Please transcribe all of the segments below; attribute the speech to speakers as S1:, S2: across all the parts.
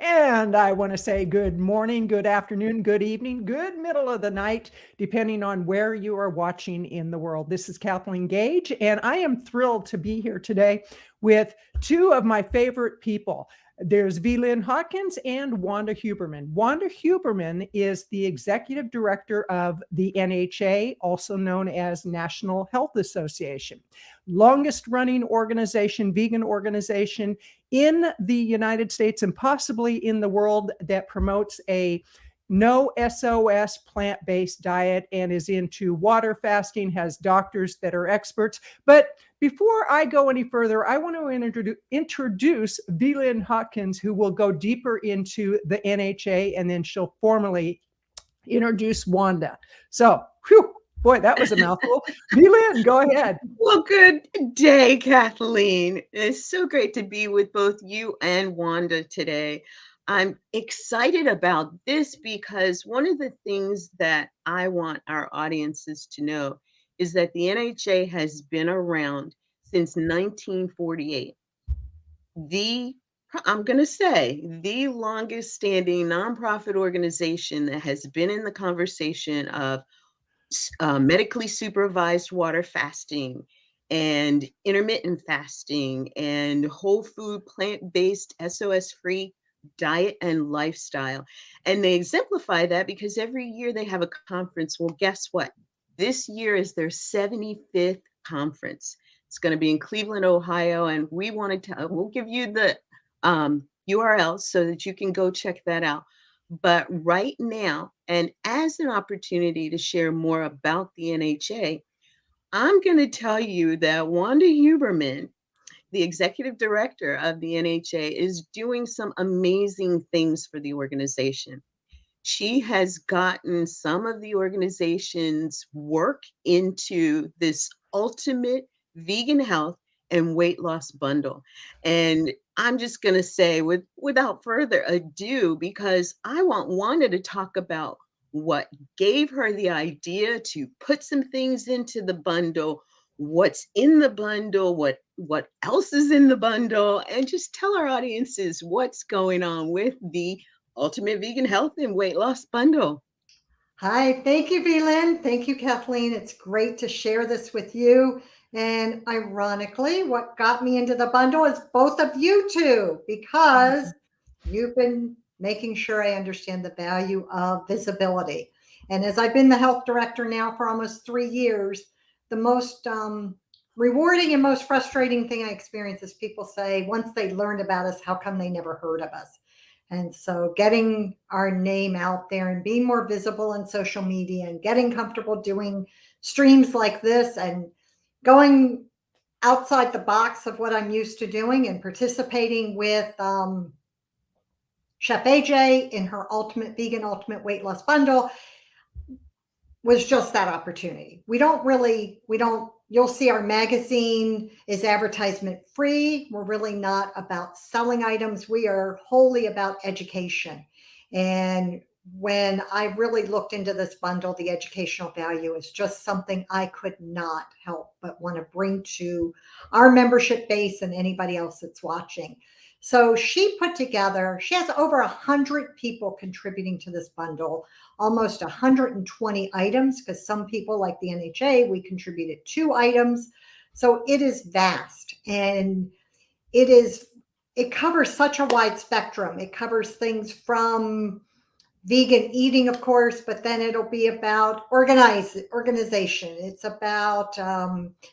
S1: And I want to say good morning, good afternoon, good evening, good middle of the night, depending on where you are watching in the world. This is Kathleen Gage, and I am thrilled to be here today with two of my favorite people. There's VLynn Hawkins and Wanda Huberman. Wanda Huberman is the executive director of the NHA, also known as National Health Association, longest running organization, vegan organization in the United States and possibly in the world that promotes a no SOS plant-based diet and is into water fasting, has doctors that are experts. But before I go any further, I want to introduce VLynn Hawkins, who will go deeper into the NHA, and then she'll formally introduce Wanda. So, whew, boy, that was a mouthful. VLynn, go ahead.
S2: Well, good day, Kathleen. It's so great to be with both you and Wanda today. I'm excited about this because one of the things that I want our audiences to know is that the NHA has been around since 1948. I'm going to say the longest standing nonprofit organization that has been in the conversation of medically supervised water fasting and intermittent fasting and whole food plant-based SOS free diet and lifestyle. And they exemplify that because every year they have a conference. Well, guess what? This year is their 75th conference. It's going to be in Cleveland, Ohio, and we'll give you the URL so that you can go check that out. But right now, and as an opportunity to share more about the NHA, I'm going to tell you that Wanda Huberman, the executive director of the NHA, is doing some amazing things for the organization. She has gotten some of the organization's work into this ultimate vegan health and weight loss bundle. And I'm just going to say, without further ado, because I want Wanda to talk about what gave her the idea to put some things into the bundle, what's in the bundle, what else is in the bundle, and just tell our audiences what's going on with the Ultimate Vegan Health and Weight Loss Bundle.
S3: Hi, thank you, VLynn. Thank you, Kathleen. It's great to share this with you. And ironically, what got me into the bundle is both of you two, because you've been making sure I understand the value of visibility. And as I've been the health director now for almost 3 years, the most rewarding and most frustrating thing I experience is people say, once they learned about us, how come they never heard of us? And so getting our name out there and being more visible on social media and getting comfortable doing streams like this and going outside the box of what I'm used to doing and participating with Chef AJ in her Ultimate Vegan Ultimate Weight Loss Bundle was just that opportunity. You'll see our magazine is advertisement free. We're really not about selling items. We are wholly about education. And when I really looked into this bundle, the educational value is just something I could not help but want to bring to our membership base and anybody else that's watching. So she has over 100 people contributing to this bundle, almost 120 items, because some people, like the NHA, we contributed 2 items. So it is vast, and it covers such a wide spectrum. It covers things from vegan eating, of course, but then it'll be about organization. It's about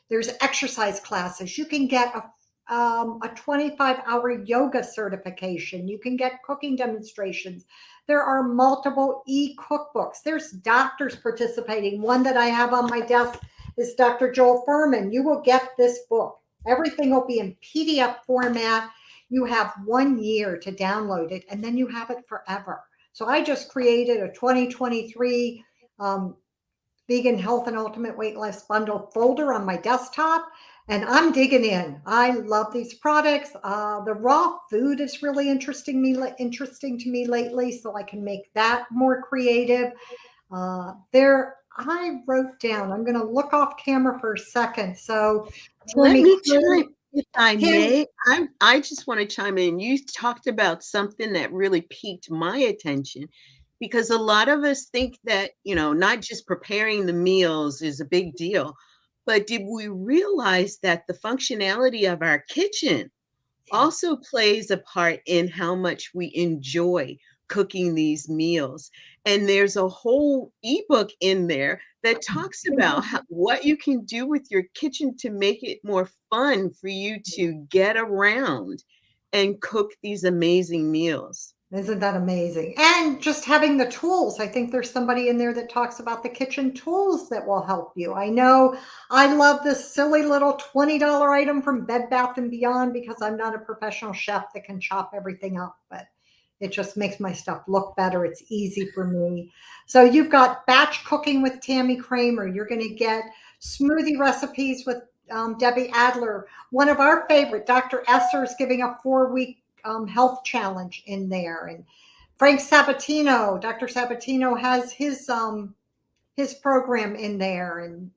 S3: there's exercise classes. You can get a 25-hour yoga certification. You can get cooking demonstrations. There are multiple e-cookbooks. There's doctors participating. One that I have on my desk is Dr. Joel Furman. You will get this book. Everything will be in PDF format. You have 1 year to download it, and then you have it forever. So I just created a 2023 Vegan Health and Ultimate Weight Loss Bundle folder on my desktop, and I'm digging in. I love these products. The raw food is really interesting to me lately, so I can make that more creative. I wrote down, I'm going to look off camera for a second. So
S2: Let me chime If I
S3: Tammy,
S2: may, I just want to chime in. You talked about something that really piqued my attention because a lot of us think that, not just preparing the meals is a big deal, but did we realize that the functionality of our kitchen
S3: yeah,
S2: also plays a part in how much we enjoy cooking these meals. And there's a whole ebook in there that talks about what you can do with your kitchen to make it more fun for you to get around and cook these amazing meals.
S3: isn't that amazing? And just having the tools. I think there's somebody in there that talks about the kitchen tools that will help you. I know I love this silly little $20 item from Bed Bath and Beyond because I'm not a professional chef that can chop everything up, but it just makes my stuff look better. It's easy for me. So you've got batch cooking with Tammy Kramer. You're going to get smoothie recipes with Debbie Adler. One of our favorite, Dr. Esser, is giving a 4-week health challenge in there. And Frank Sabatino, Dr. Sabatino has his program in there. And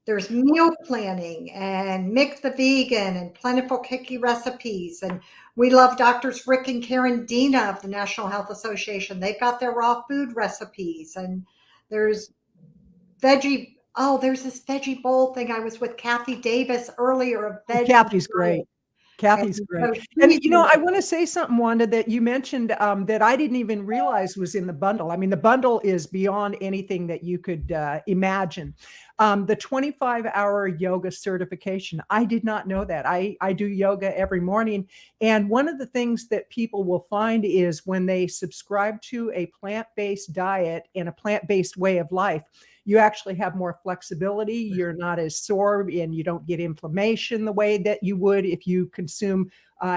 S3: there's meal planning and Mick the Vegan and Plentiful Cookie Recipes. And we love Doctors Rick and Karen Dina of the National Health Association. They've got their raw food recipes. And there's there's this veggie bowl thing. I was with Kathy Davis earlier of veggie.
S1: Kathy's great. Kathy's great. And I want to say something, Wanda, that you mentioned that I didn't even realize was in the bundle. I mean, the bundle is beyond anything that you could imagine. The 25-hour yoga certification. I did not know that. I do yoga every morning. And one of the things that people will find is when they subscribe to a plant-based diet and a plant-based way of life, you actually have more flexibility. You're not as sore and you don't get inflammation the way that you would if you consume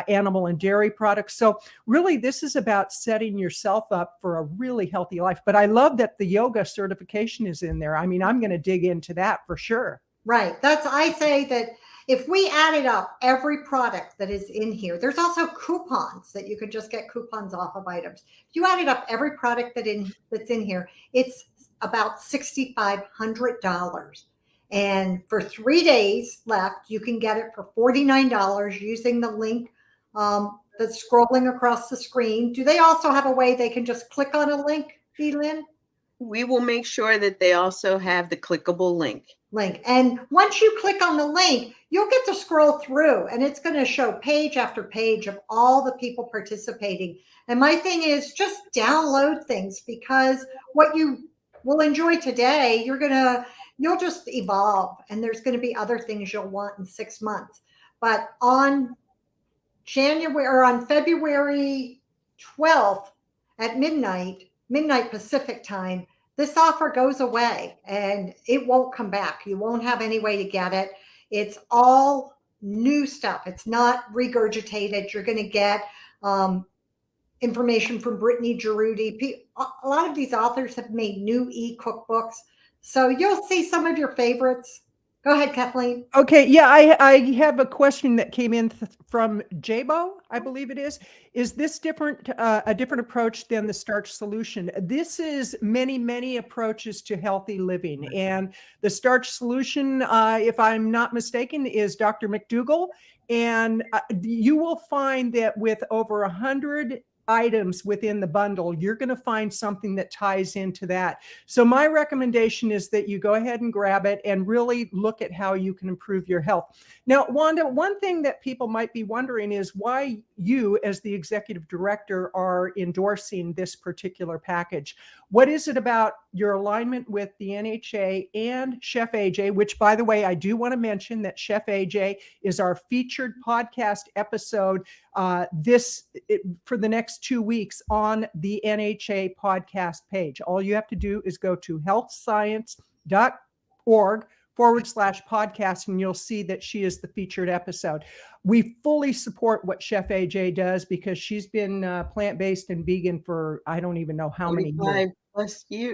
S1: animal and dairy products. So really, this is about setting yourself up for a really healthy life. But I love that the yoga certification is in there. I mean, I'm going to dig into that for sure.
S3: Right. I say that if we added up every product that is in here, there's also coupons that you could just get coupons off of items. If you added up every product that's in here, it's about $6,500. And for 3 days left, you can get it for $49 using the link that's scrolling across the screen. Do they also have a way they can just click on a link, VLynn?
S2: We will make sure that they also have the clickable link.
S3: And once you click on the link, you'll get to scroll through and it's going to show page after page of all the people participating. And my thing is just download things because what you will enjoy today, you'll just evolve and there's going to be other things you'll want in 6 months. But on February 12th at midnight Pacific time, this offer goes away and it won't come back. You won't have any way to get it. It's all new stuff. It's not regurgitated. You're going to get information from Brittany Giroudi. A lot of these authors have made new e-cookbooks. So you'll see some of your favorites. Go ahead, Kathleen.
S1: Okay, yeah, I have a question that came in from Jabo, I believe it is. Is this a different approach than the starch solution? This is many approaches to healthy living. And the starch solution, if I'm not mistaken, is Dr. McDougall. And you will find that with over 100 items within the bundle, you're going to find something that ties into that. So my recommendation is that you go ahead and grab it and really look at how you can improve your health. Now, Wanda, one thing that people might be wondering is why you, as the executive director, are endorsing this particular package. What is it about your alignment with the NHA and Chef AJ, which, by the way, I do want to mention that Chef AJ is our featured podcast episode for the next 2 weeks on the NHA podcast page. All you have to do is go to healthscience.org/podcast, and you'll see that she is the featured episode. We fully support what Chef AJ does because she's been plant-based and vegan for I don't even know how many years.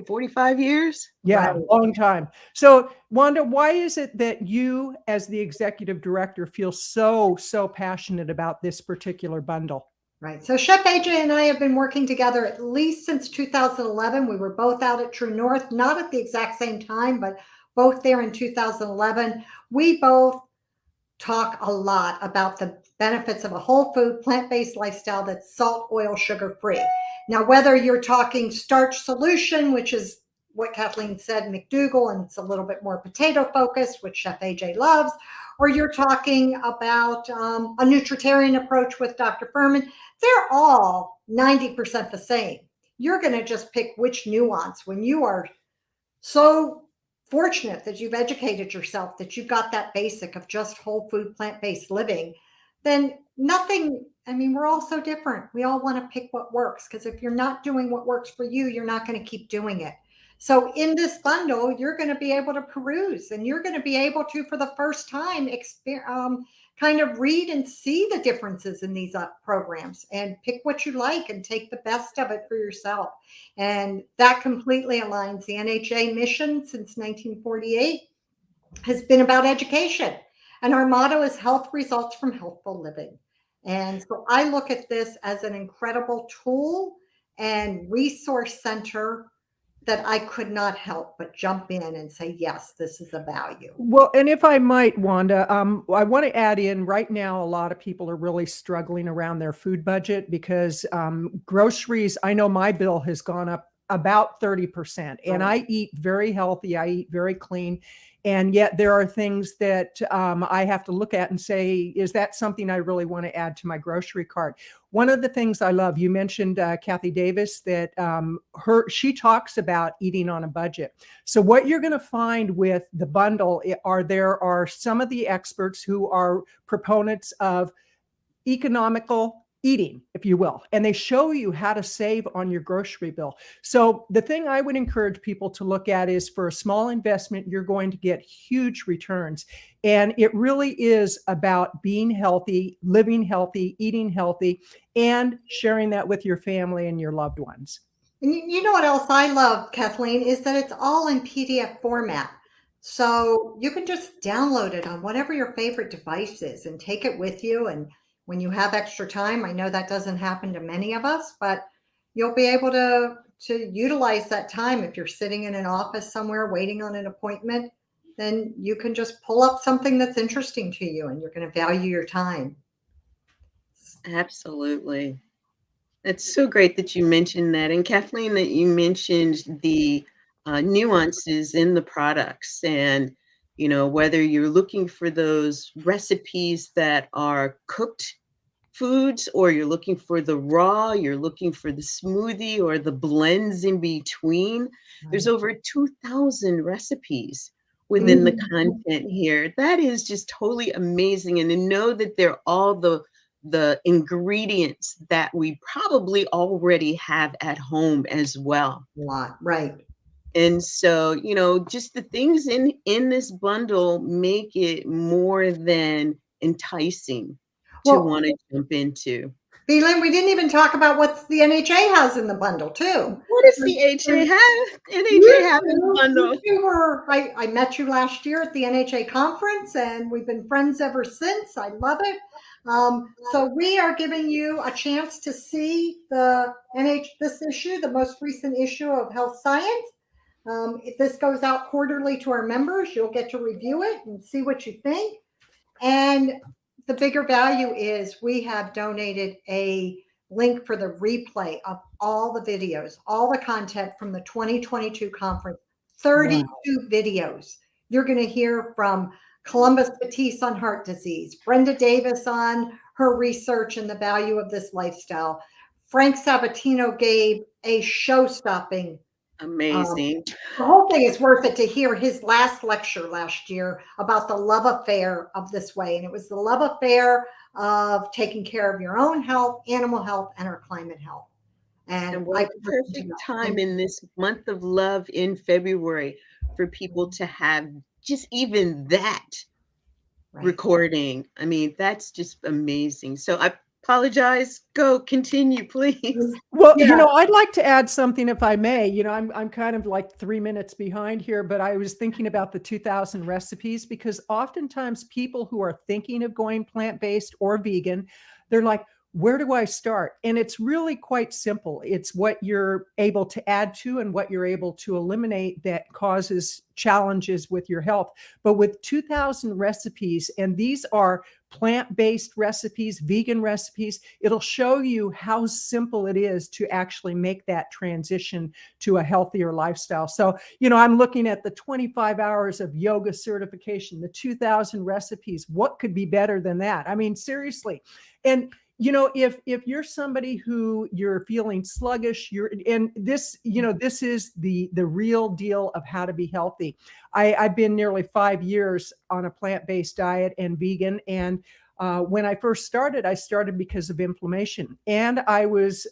S2: 45 years?
S1: Yeah,
S3: Right.
S1: long time. So, Wanda, why is it that you, as the executive director, feel so passionate about this particular bundle?
S3: Right. So Chef AJ and I have been working together at least since 2011. We were both out at True North, not at the exact same time, but both there in 2011. We both talk a lot about the benefits of a whole food, plant-based lifestyle that's salt, oil, sugar-free. Now, whether you're talking starch solution, which is what Kathleen said, McDougall, and it's a little bit more potato focused, which Chef AJ loves, or you're talking about a nutritarian approach with Dr. Furman, they're all 90% the same. You're going to just pick which nuance when you are so fortunate that you've educated yourself, that you got that basic of just whole food, plant-based living, then nothing, I mean, we're all so different. We all want to pick what works, because if you're not doing what works for you, you're not going to keep doing it. So in this bundle, you're going to be able to peruse, and you're going to be able to, for the first time, kind of read and see the differences in these programs and pick what you like and take the best of it for yourself. And that completely aligns. The NHA mission since 1948 has been about education. And our motto is health results from healthful living. And so I look at this as an incredible tool and resource center that I could not help but jump in and say, yes, this is a value.
S1: Well, and if I might, Wanda, I want to add in right now, a lot of people are really struggling around their food budget because groceries, I know my bill has gone up about 30%, and I eat very healthy. I eat very clean. And yet there are things that I have to look at and say, is that something I really want to add to my grocery cart? One of the things I love, you mentioned Kathy Davis, that she talks about eating on a budget. So what you're going to find with the bundle there are some of the experts who are proponents of economical eating, if you will, and they show you how to save on your grocery bill. So the thing I would encourage people to look at is, for a small investment, you're going to get huge returns. And it really is about being healthy, living healthy, eating healthy, and sharing that with your family and your loved ones.
S3: And you know what else I love, Kathleen, is that it's all in PDF format. So you can just download it on whatever your favorite device is and take it with you. And when you have extra time, I know that doesn't happen to many of us, but you'll be able to utilize that time. If you're sitting in an office somewhere waiting on an appointment, then you can just pull up something that's interesting to you, and you're going to value your time.
S2: Absolutely. It's so great that you mentioned that. And Kathleen, that you mentioned the nuances in the products, and, you know, whether you're looking for those recipes that are cooked foods, or you're looking for the raw, you're looking for the smoothie or the blends in between. There's over 2,000 recipes within the content here. That is just totally amazing. And to know that they're all the ingredients that we probably already have at home as well.
S3: A lot, right.
S2: And so, you know, just the things in this bundle make it more than enticing to want to jump into.
S3: VLynn, we didn't even talk about what the NHA has in the bundle too.
S2: What does the NHA have in the bundle?
S3: I met you last year at the NHA conference, and we've been friends ever since. I love it. So we are giving you a chance to see this issue, the most recent issue of Health Science. If this goes out quarterly to our members, you'll get to review it and see what you think. And the bigger value is we have donated a link for the replay of all the videos, all the content from the 2022 conference, 32 videos. You're going to hear from Columbus Batiste on heart disease, Brenda Davis on her research and the value of this lifestyle. Frank Sabatino gave a show-stopping,
S2: amazing.
S3: The whole thing is worth it to hear his last lecture last year about the love affair of this way. And it was the love affair of taking care of your own health, animal health, and our climate health. And
S2: what a perfect time in this month of love in February for people to have just even that recording. I mean, that's just amazing. So I apologize. Continue, please.
S1: Well, you know, I'd like to add something, if I may. You know, I'm kind of like 3 minutes behind here, but I was thinking about the 2,000 recipes, because oftentimes people who are thinking of going plant-based or vegan, they're like, where do I start? And it's really quite simple. It's what you're able to add to and what you're able to eliminate that causes challenges with your health. But with 2,000 recipes, and these are plant-based recipes, vegan recipes, it'll show you how simple it is to actually make that transition to a healthier lifestyle. So, I'm looking at the 25 hours of yoga certification, the 2,000 recipes. What could be better than that? I mean, seriously. And if you're somebody who you're feeling sluggish, this is the real deal of how to be healthy. I've been nearly 5 years on a plant-based diet and vegan. And when I first started, I started because of inflammation, and I was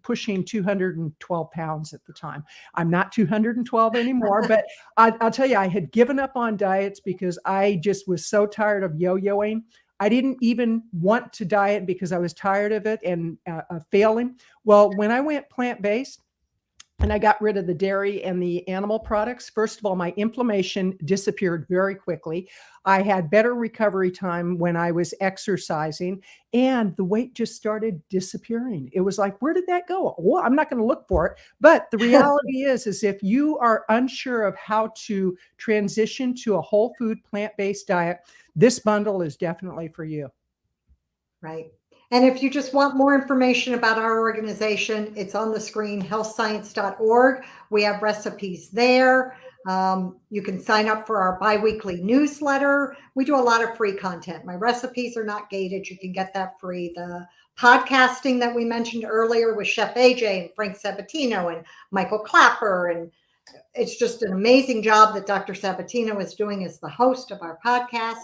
S1: pushing 212 pounds at the time. I'm not 212 anymore, but I'll tell you, I had given up on diets because I just was so tired of yo-yoing. I didn't even want to diet because I was tired of it and failing. Well, when I went plant-based and I got rid of the dairy and the animal products, first of all, my inflammation disappeared very quickly. I had better recovery time when I was exercising, and the weight just started disappearing. It was like, where did that go? Well, I'm not going to look for it. But the reality is if you are unsure of how to transition to a whole food plant-based diet, this bundle is definitely for you.
S3: Right. And if you just want more information about our organization, it's on the screen, healthscience.org. We have recipes there. You can sign up for our biweekly newsletter. We do a lot of free content. My recipes are not gated. You can get that free. The podcasting that we mentioned earlier with Chef AJ and Frank Sabatino and Michael Clapper. And it's just an amazing job that Dr. Sabatino is doing as the host of our podcast.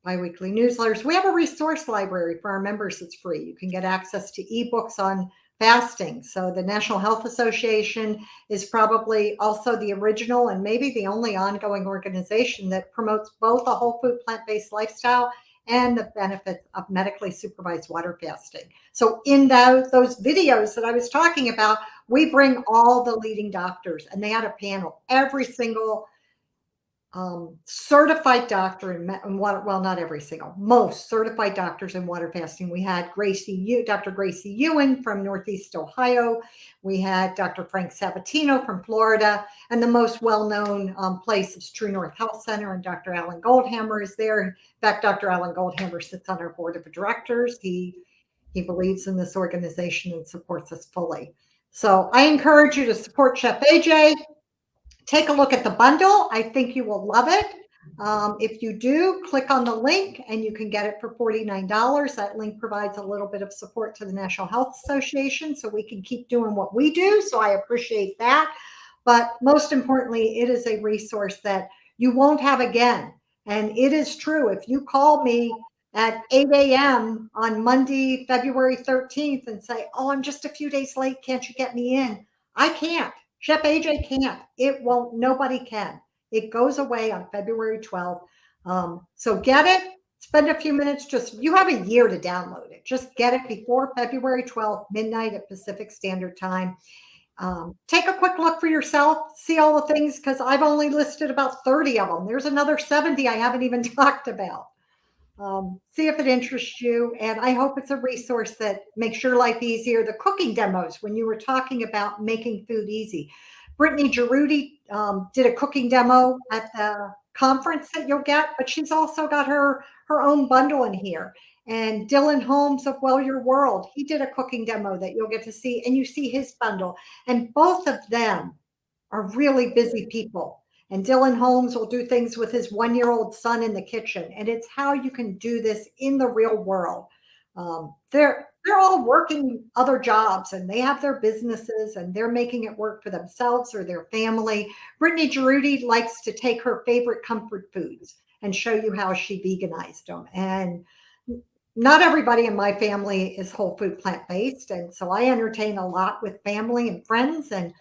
S3: Biweekly newsletters. We have a resource library for our members that's free. You can get access to ebooks on fasting. So the National Health Association is probably also the original and maybe the only ongoing organization that promotes both a whole food plant-based lifestyle and the benefits of medically supervised water fasting. So in those videos that I was talking about, we bring all the leading doctors, and they had a panel. Every single certified doctor in water, well, not every single, most certified doctors in water fasting. We had Dr. Gracie Ewan from Northeast Ohio. We had Dr. Frank Sabatino from Florida, and the most well-known place is True North Health Center, and Dr. Alan Goldhammer is there. In fact, Dr. Alan Goldhammer sits on our board of directors. He believes in this organization and supports us fully. So I encourage you to support Chef AJ. Take a look at the bundle. I think you will love it. If you do, click on the link and you can get it for $49. That link provides a little bit of support to the National Health Association so we can keep doing what we do. So I appreciate that. But most importantly, it is a resource that you won't have again. And it is true. If you call me at 8 a.m. on Monday, February 13th and say, oh, I'm just a few days late, can't you get me in? I can't. Chef AJ can't. It won't. Nobody can. It goes away on February 12th. So get it. Spend a few minutes. You have a year to download it. Just get it before February 12th, midnight at Pacific Standard Time. Take a quick look for yourself. See all the things, because I've only listed about 30 of them. There's another 70 I haven't even talked about. See if it interests you, and I hope it's a resource that makes your life easier. The cooking demos, when you were talking about making food easy, Brittany Giroudi did a cooking demo at the conference that you'll get, but she's also got her own bundle in here. And Dylan Holmes of Well Your World, he did a cooking demo that you'll get to see, and you see his bundle. And both of them are really busy people. And Dylan Holmes will do things with his 1-year-old son in the kitchen. And it's how you can do this in the real world. They're all working other jobs, and they have their businesses, and they're making it work for themselves or their family. Brittany Giroudi likes to take her favorite comfort foods and show you how she veganized them. And not everybody in my family is whole food plant-based. And so I entertain a lot with family and friends, and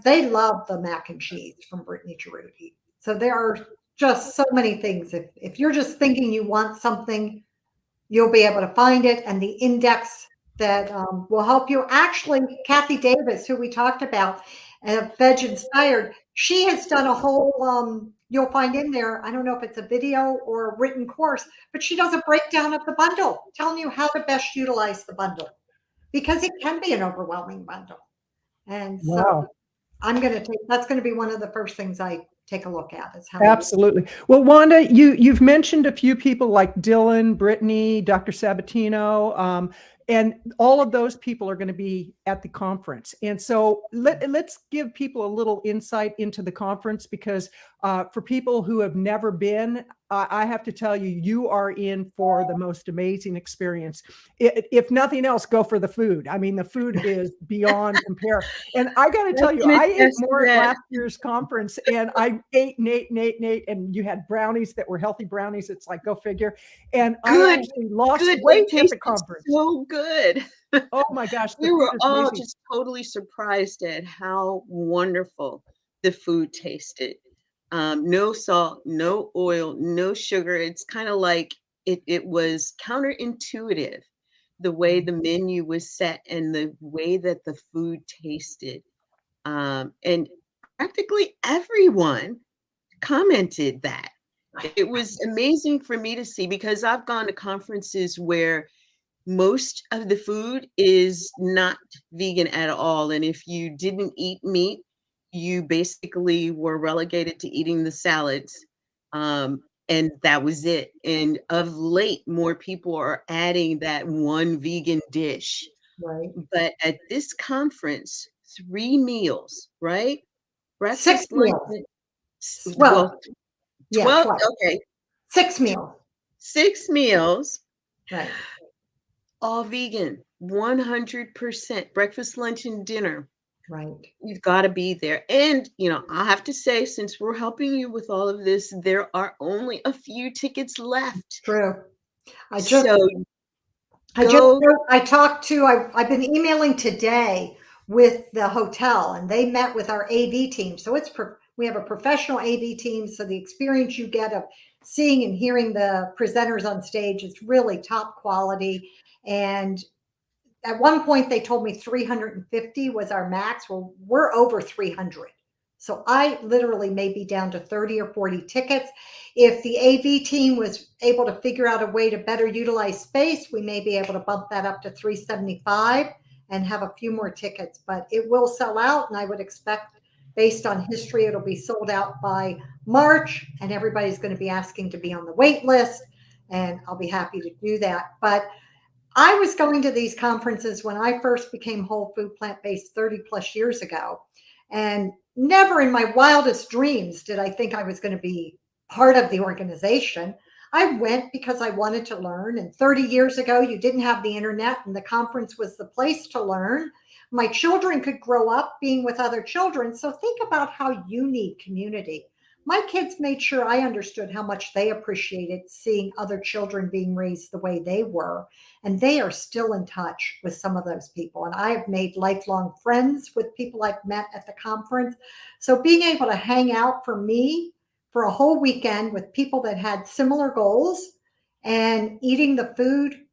S3: they love the mac and cheese from Brittany Giroudi. So there are just so many things. If you're just thinking you want something, you'll be able to find it. And the index that will help you. Actually, Kathy Davis, who we talked about, Veg Inspired, she has done a whole you'll find in there, I don't know if it's a video or a written course, but she does a breakdown of the bundle, telling you how to best utilize the bundle, because it can be an overwhelming bundle. And so
S1: Wow.
S3: that's going to be one of the first things I take a look at, is how to
S1: Absolutely. Well, Wanda, you've mentioned a few people like Dylan, Brittany, Dr. Sabatino, and all of those people are going to be at the conference. And so let's give people a little insight into the conference, because for people who have never been, I have to tell you, you are in for the most amazing experience. If nothing else, go for the food. I mean, the food is beyond compare. And I got to tell you, I ate more at last year's conference, and I ate and ate and ate and ate, and you had brownies that were healthy brownies. It's like, go figure. And I actually lost weight at the conference.
S2: So good.
S1: Oh my gosh.
S2: We were all just totally surprised at how wonderful the food tasted. No salt, no oil, no sugar. It's kind of like it was counterintuitive, the way the menu was set and the way that the food tasted. And practically everyone commented that. It was amazing for me to see, because I've gone to conferences where most of the food is not vegan at all. And if you didn't eat meat, you basically were relegated to eating the salads. And that was it. And of late, more people are adding that one vegan dish.
S3: Right.
S2: But at this conference, 3 meals, right?
S3: Breakfast, lunch,
S2: well, 12,
S3: 12.
S2: Okay.
S3: 6 meals.
S2: 6 meals.
S3: Right.
S2: All vegan, 100%, breakfast, lunch, and dinner.
S3: Right.
S2: You've got to be there. And, I have to say, since we're helping you with all of this, there are only a few tickets left.
S3: True. I've been emailing today with the hotel, and they met with our AV team. So we have a professional AV team. So the experience you get of seeing and hearing the presenters on stage is really top quality. And at one point they told me 350 was our max. Well, we're over 300. So I literally may be down to 30 or 40 tickets. If the AV team was able to figure out a way to better utilize space, we may be able to bump that up to 375 and have a few more tickets, but it will sell out. And I would expect, based on history, it'll be sold out by March, and everybody's going to be asking to be on the wait list, and I'll be happy to do that. But I was going to these conferences when I first became whole food plant-based 30 plus years ago. And never in my wildest dreams did I think I was going to be part of the organization. I went because I wanted to learn. And 30 years ago, you didn't have the internet, and the conference was the place to learn. My children could grow up being with other children. So think about how you need community. My kids made sure I understood how much they appreciated seeing other children being raised the way they were. And they are still in touch with some of those people. And I have made lifelong friends with people I've met at the conference. So being able to hang out for me for a whole weekend with people that had similar goals and eating the food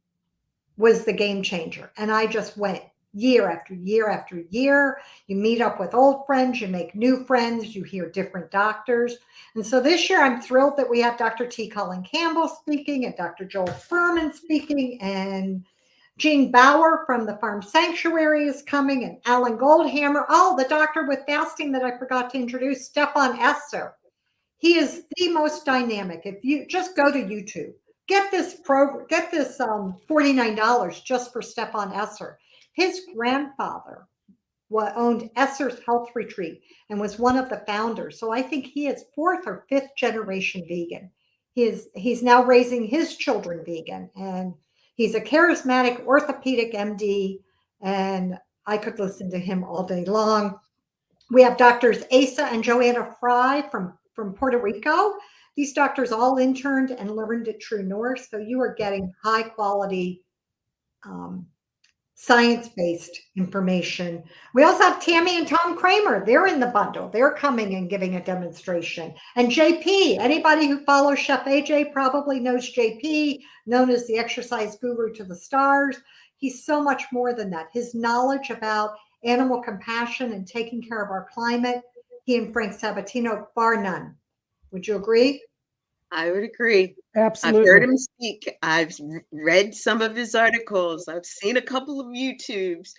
S3: was the game changer. And I just went year after year after year. You meet up with old friends, you make new friends, you hear different doctors. And so this year I'm thrilled that we have Dr. T. Colin Campbell speaking, and Dr. Joel Furman speaking, and Jean Bauer from the Farm Sanctuary is coming, and Alan Goldhammer. Oh, the doctor with fasting that I forgot to introduce, Stefan Esser. He is the most dynamic. If you just go to YouTube, get this $49 just for Stefan Esser. His grandfather owned Esser's Health Retreat and was one of the founders. So I think he is 4th or 5th generation vegan. He's now raising his children vegan, and he's a charismatic orthopedic MD, and I could listen to him all day long. We have doctors Asa and Joanna Fry from Puerto Rico. These doctors all interned and learned at True North. So you are getting high quality science-based information. We also have Tammy and Tom Kramer. They're in the bundle. They're coming and giving a demonstration. And JP, anybody who follows Chef AJ probably knows JP, known as the exercise guru to the stars. He's so much more than that. His knowledge about animal compassion and taking care of our climate, he and Frank Sabatino, bar none. Would you agree?
S2: I would agree. I've
S1: Absolutely.
S2: heard him speak. I've read some of his articles. I've seen a couple of YouTubes.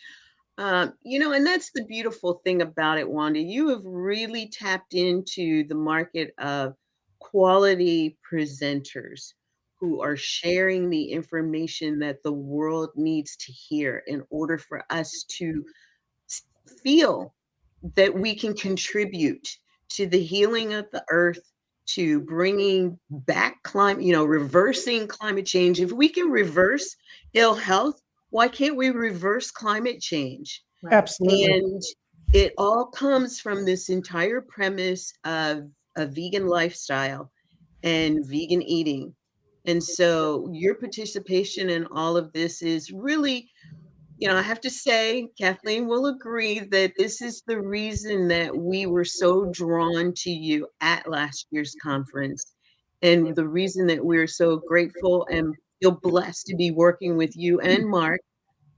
S2: And that's the beautiful thing about it, Wanda. You have really tapped into the market of quality presenters who are sharing the information that the world needs to hear in order for us to feel that we can contribute to the healing of the earth, to bringing back climate, reversing climate change. If we can reverse ill health, why can't we reverse climate change?
S3: Right.
S1: Absolutely.
S2: And it all comes from this entire premise of a vegan lifestyle and vegan eating. And so your participation in all of this is really, I have to say, Kathleen will agree that this is the reason that we were so drawn to you at last year's conference, and the reason that we're so grateful and feel blessed to be working with you and Mark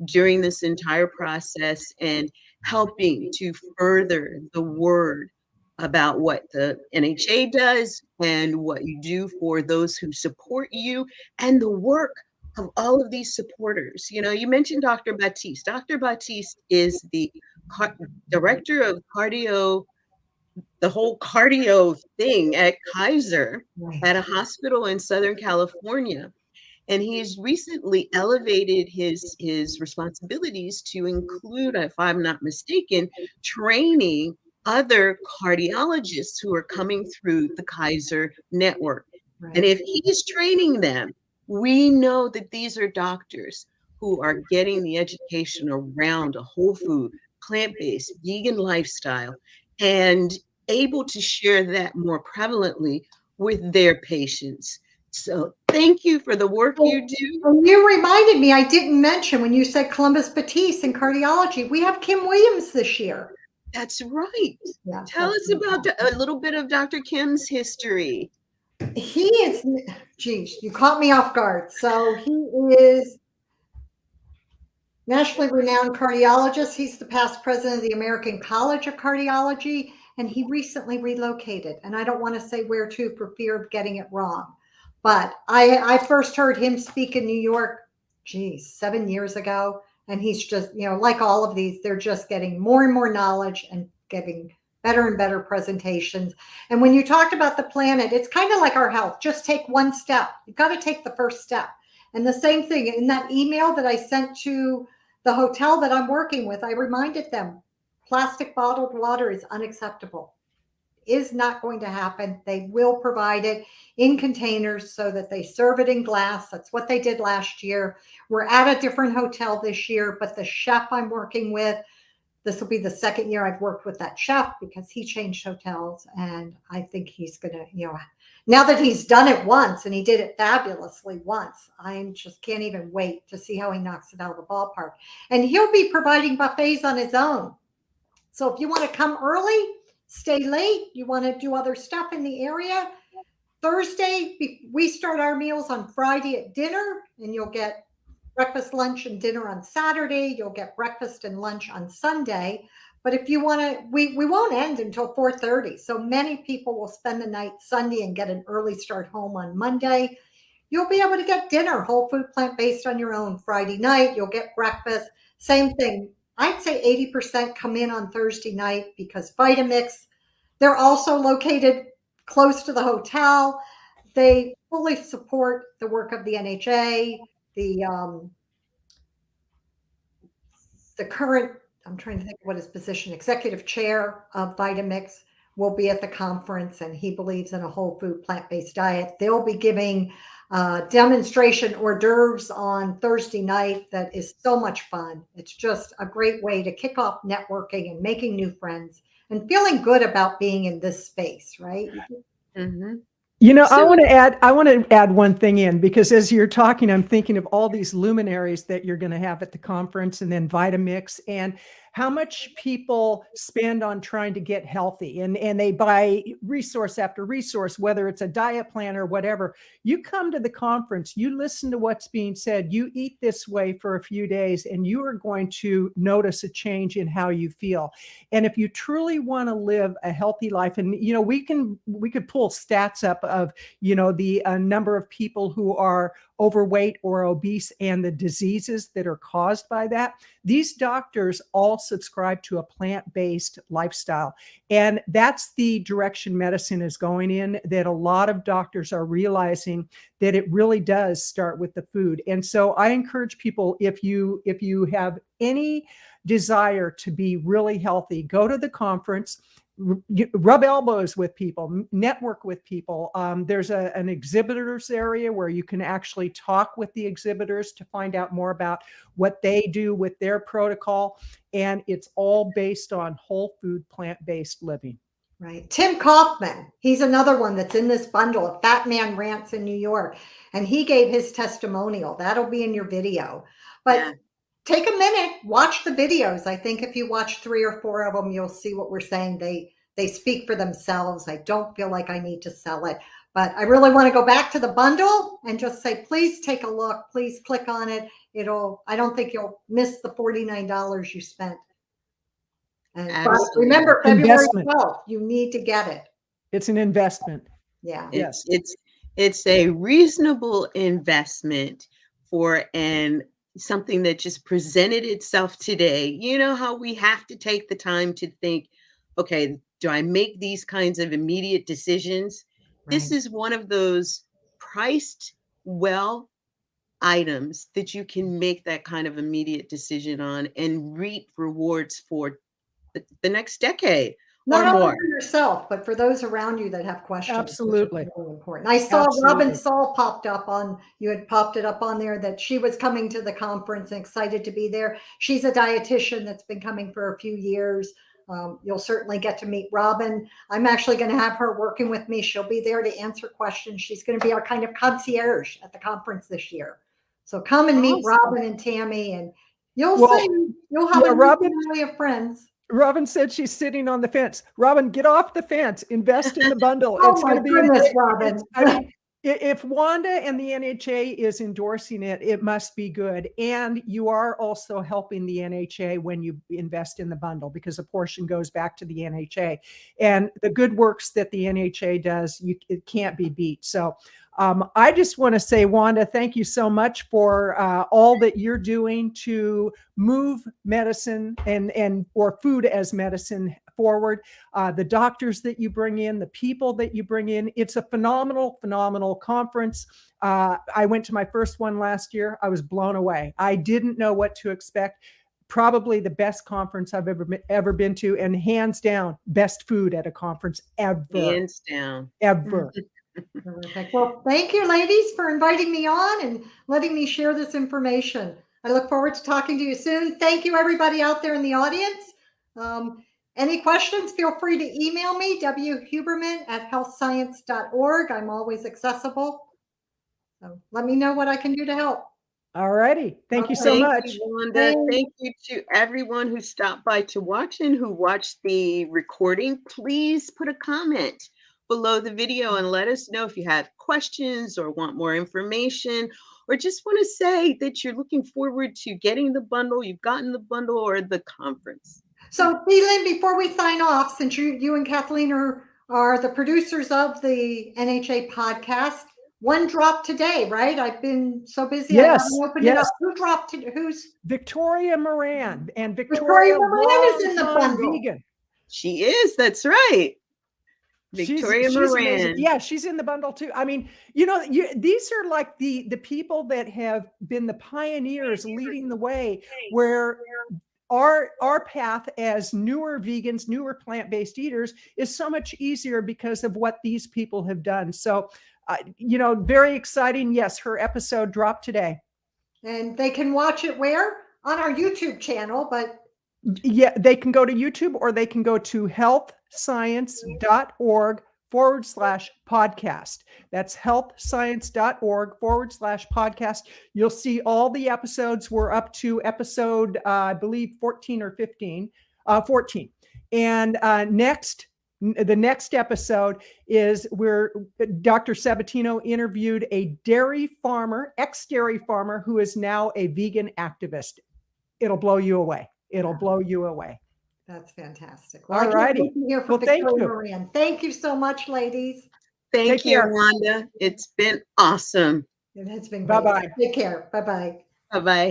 S2: during this entire process and helping to further the word about what the NHA does and what you do for those who support you and the work of all of these supporters. You mentioned Dr. Batiste. Dr. Batiste is the director of cardio, the whole cardio thing at Kaiser,
S3: Right.
S2: at a hospital in Southern California. And he's recently elevated his responsibilities to include, if I'm not mistaken, training other cardiologists who are coming through the Kaiser network. And
S3: Right.
S2: if he's training them, we know that these are doctors who are getting the education around a whole food, plant-based, vegan lifestyle, and able to share that more prevalently with their patients. So thank you for the work you do.
S3: And you reminded me, I didn't mention when you said Columbus Batiste in cardiology, we have Kim Williams this year.
S2: That's right.
S3: Yeah.
S2: Tell us about a little bit of Dr. Kim's history.
S3: He is, geez, you caught me off guard. So he is nationally renowned cardiologist. He's the past president of the American College of Cardiology, and he recently relocated. And I don't want to say where to for fear of getting it wrong. But I first heard him speak in New York, 7 years ago. And he's just, like all of these, they're just getting more and more knowledge and getting better and better presentations. And when you talked about the planet, it's kind of like our health. Just take one step. You've got to take the first step. And the same thing in that email that I sent to the hotel that I'm working with, I reminded them plastic bottled water is unacceptable. Is not going to happen. They will provide it in containers so that they serve it in glass. That's what they did last year. We're at a different hotel this year, but the chef I'm working with, this will be the second year I've worked with that chef because he changed hotels. And I think he's going to, now that he's done it once and he did it fabulously once, I just can't even wait to see how he knocks it out of the ballpark. And he'll be providing buffets on his own. So if you want to come early, stay late, you want to do other stuff in the area, Thursday, we start our meals on Friday at dinner, and you'll get breakfast, lunch, and dinner on Saturday. You'll get breakfast and lunch on Sunday. But if you want to, we won't end until 4:30. So many people will spend the night Sunday and get an early start home on Monday. You'll be able to get dinner, whole food, plant-based on your own Friday night. You'll get breakfast. Same thing. I'd say 80% come in on Thursday night because Vitamix, they're also located close to the hotel. They fully support the work of the NHA. The current, I'm trying to think of what his position, executive chair of Vitamix will be at the conference, and he believes in a whole food, plant-based diet. They'll be giving demonstration hors d'oeuvres on Thursday night. That is so much fun. It's just a great way to kick off networking and making new friends and feeling good about being in this space, right?
S2: Mm-hmm.
S1: I
S2: So
S1: want to add one thing in, because as you're talking, I'm thinking of all these luminaries that you're going to have at the conference, and then Vitamix, and how much people spend on trying to get healthy, and they buy resource after resource, whether it's a diet plan or whatever. You come to the conference, you listen to what's being said, you eat this way for a few days, and you are going to notice a change in how you feel. And if you truly want to live a healthy life, and we could pull stats up of the number of people who are overweight or obese and the diseases that are caused by that. These doctors all subscribe to a plant-based lifestyle, and that's the direction medicine is going in, that a lot of doctors are realizing that it really does start with the food. And so I encourage people, if you have any desire to be really healthy, go to the conference, rub elbows with people, network with people. There's an exhibitors area where you can actually talk with the exhibitors to find out more about what they do with their protocol. And it's all based on whole food, plant-based living.
S3: Right. Tim Kaufman, he's another one that's in this bundle of Fat Man Rants in New York. And he gave his testimonial. That'll be in your video. But
S2: yeah.
S3: take a minute, watch the videos. I think if you watch 3 or 4 of them, you'll see what we're saying. They speak for themselves. I don't feel like I need to sell it. But I really want to go back to the bundle and just say, please take a look. Please click on it. I don't think you'll miss the $49 you spent. But remember, February 12th, you need to get it.
S1: It's an investment.
S3: Yeah.
S2: Yes. It's a reasonable investment for something that just presented itself today. You know how we have to take the time to think, okay, do I make these kinds of immediate decisions? Right. This is one of those priced well items that you can make that kind of immediate decision on and reap rewards for the next decade.
S3: Not only for yourself, but for those around you that have questions.
S1: Absolutely.
S3: Really important. I saw Robin Saul you had popped it up on there, that she was coming to the conference and excited to be there. She's a dietitian that's been coming for a few years. You'll certainly get to meet Robin. I'm actually going to have her working with me. She'll be there to answer questions. She's going to be our kind of concierge at the conference this year. So come and meet Robin and Tammy, and you'll have a family of friends.
S1: Robin said she's sitting on the fence. Robin, get off the fence. Invest in the bundle.
S3: Oh, it's my goodness, Robin.
S1: I mean, if Wanda and the NHA is endorsing it, it must be good. And you are also helping the NHA when you invest in the bundle, because a portion goes back to the NHA. And the good works that the NHA does, it can't be beat. So I just want to say, Wanda, thank you so much for all that you're doing to move medicine or food as medicine forward. The doctors that you bring in, the people that you bring in. It's a phenomenal, phenomenal conference. I went to my first one last year. I was blown away. I didn't know what to expect. Probably the best conference I've ever been to, and hands down, best food at a conference ever.
S2: Hands down.
S1: Ever.
S3: Terrific. Well, thank you, ladies, for inviting me on and letting me share this information. I look forward to talking to you soon. Thank you, everybody out there in the audience. Any questions, feel free to email me, whuberman@healthscience.org. I'm always accessible. So let me know what I can do to help.
S1: All righty. Thank you so much.
S2: Thank you, Wanda. Thank you to everyone who stopped by to watch and who watched the recording. Please put a comment below the video and let us know if you have questions or want more information, or just want to say that you're looking forward to getting the bundle, you've gotten the bundle, or the conference.
S3: So, VLynn, before we sign off, since you and Kathleen are the producers of the NHA podcast, one dropped today, right? I've been so busy.
S1: Yes,
S3: I haven't opened it up. Who dropped it? Who's
S1: Victoria Moran? And Victoria
S3: Moran is in the bundle.
S1: Vegan.
S2: She is. That's right. Victoria Moran.
S1: Yeah, she's in the bundle too. I mean, these are like the people that have been the pioneers leading the way, where our path as newer vegans, newer plant-based eaters is so much easier because of what these people have done. So, very exciting. Yes, her episode dropped today.
S3: And they can watch it where? On our YouTube channel, but yeah,
S1: they can go to YouTube, or they can go to healthscience.org/ healthscience.org/podcast. That's healthscience.org/podcast. You'll see all the episodes. We're up to episode, I believe, 14 or 15, 14. And the next episode is where Dr. Sabatino interviewed a dairy farmer, ex-dairy farmer, who is now a vegan activist. It'll blow you away. It'll blow you away.
S3: That's fantastic.
S1: All righty.
S3: Well, thank you. Thank you so much, ladies.
S2: Thank you, Wanda. It's been awesome.
S3: It has been great.
S1: Bye-bye.
S3: Take care. Bye-bye.
S2: Bye-bye.